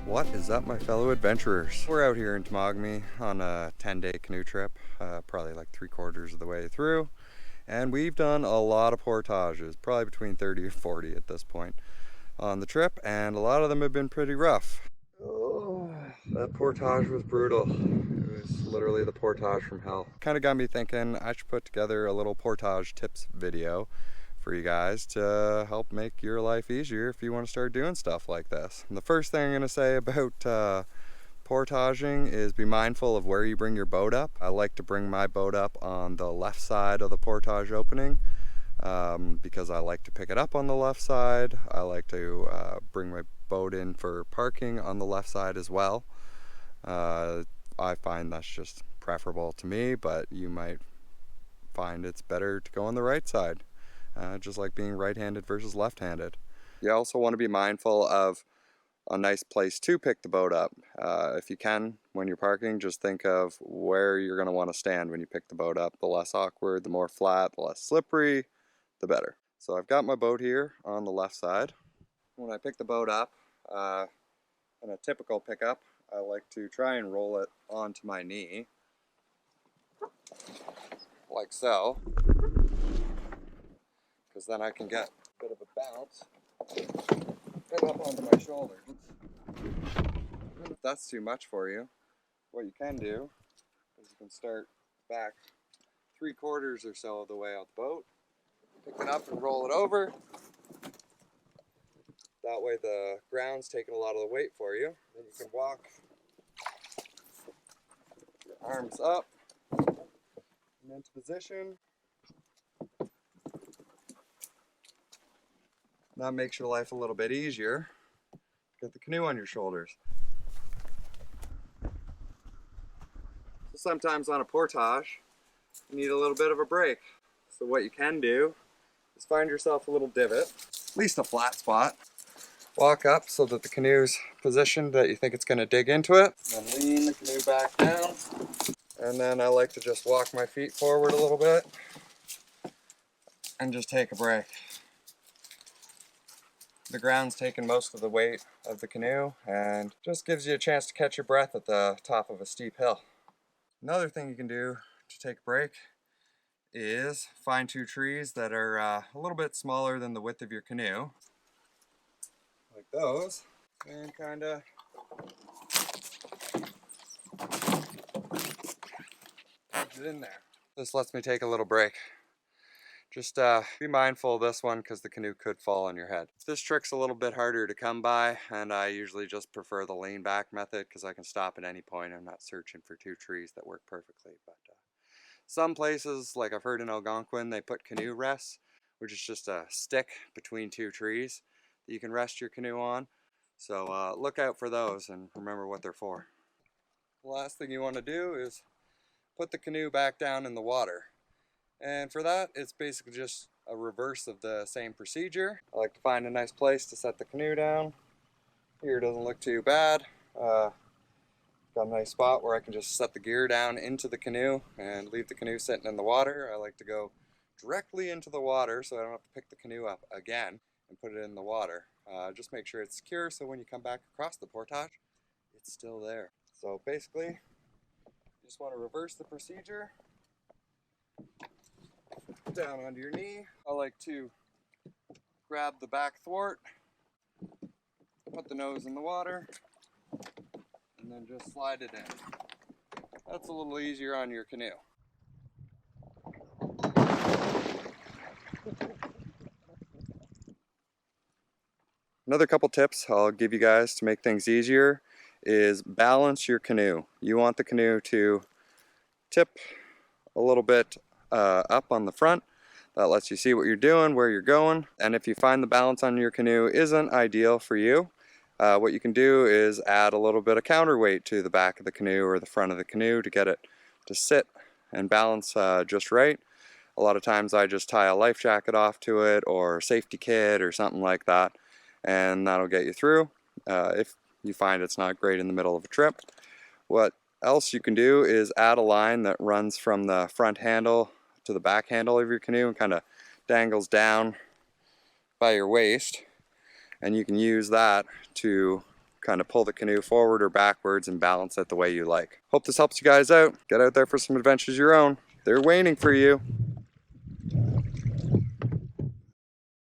What is up, my fellow adventurers? We're out here in Temagami on a 10-day canoe trip, probably like 3/4 of the way through, and we've done a lot of portages, probably between 30 or 40 at this point on the trip, and a lot of them have been pretty rough. Oh, that portage was brutal. It was literally the portage from hell. Kind of got me thinking I should put together a little portage tips video for you guys to help make your life easier if you want to start doing stuff like this. And the first thing I'm going to say about portaging is be mindful of where you bring your boat up. I like to bring my boat up on the left side of the portage opening because I like to pick it up on the left side. I like to bring my boat in for parking on the left side as well. I find that's just preferable to me, but you might find it's better to go on the right side. Just like being right-handed versus left-handed. You also want to be mindful of a nice place to pick the boat up. If you can, when you're parking, just think of where you're going to want to stand when you pick the boat up. The less awkward, the more flat, the less slippery, the better. So I've got my boat here on the left side. When I pick the boat up, in a typical pickup, I like to try and roll it onto my knee, like so. Because then I can get a bit of a bounce right up onto my shoulders. And if that's too much for you, what you can do is you can start back 3/4 or so of the way out the boat, pick it up and roll it over. That way the ground's taking a lot of the weight for you. Then you can walk your arms up and into position. That makes your life a little bit easier. Get the canoe on your shoulders. So sometimes on a portage, you need a little bit of a break. So what you can do is find yourself a little divot, at least a flat spot. Walk up so that the canoe's positioned that you think it's going to dig into it. And then lean the canoe back down. And then I like to just walk my feet forward a little bit and just take a break. The ground's taking most of the weight of the canoe and just gives you a chance to catch your breath at the top of a steep hill. Another thing you can do to take a break is find two trees that are a little bit smaller than the width of your canoe, like those, and kind of wedge it in there. This lets me take a little break. Just be mindful of this one because the canoe could fall on your head. This trick's a little bit harder to come by, and I usually just prefer the lean back method because I can stop at any point. I'm not searching for two trees that work perfectly. But some places, like I've heard in Algonquin, they put canoe rests, which is just a stick between two trees that you can rest your canoe on. So look out for those and remember what they're for. The last thing you want to do is put the canoe back down in the water. And for that, it's basically just a reverse of the same procedure. I like to find a nice place to set the canoe down. Here doesn't look too bad. Got a nice spot where I can just set the gear down into the canoe and leave the canoe sitting in the water. I like to go directly into the water so I don't have to pick the canoe up again and put it in the water. Just make sure it's secure so when you come back across the portage, it's still there. So basically, you just want to reverse the procedure. Down onto your knee. I like to grab the back thwart, put the nose in the water, and then just slide it in. That's a little easier on your canoe. Another couple tips I'll give you guys to make things easier is balance your canoe. You want the canoe to tip a little bit up on the front. That lets you see what you're doing, where you're going. And if you find the balance on your canoe isn't ideal for you, what you can do is add a little bit of counterweight to the back of the canoe or the front of the canoe to get it to sit and balance just right. A lot of times I just tie a life jacket off to it or a safety kit or something like that, and that'll get you through if you find it's not great in the middle of a trip. What else you can do is add a line that runs from the front handle to the back handle of your canoe and kind of dangles down by your waist, and you can use that to kind of pull the canoe forward or backwards and balance it the way you like. Hope this helps you guys out. Get out there for some adventures of your own. They're waiting for you.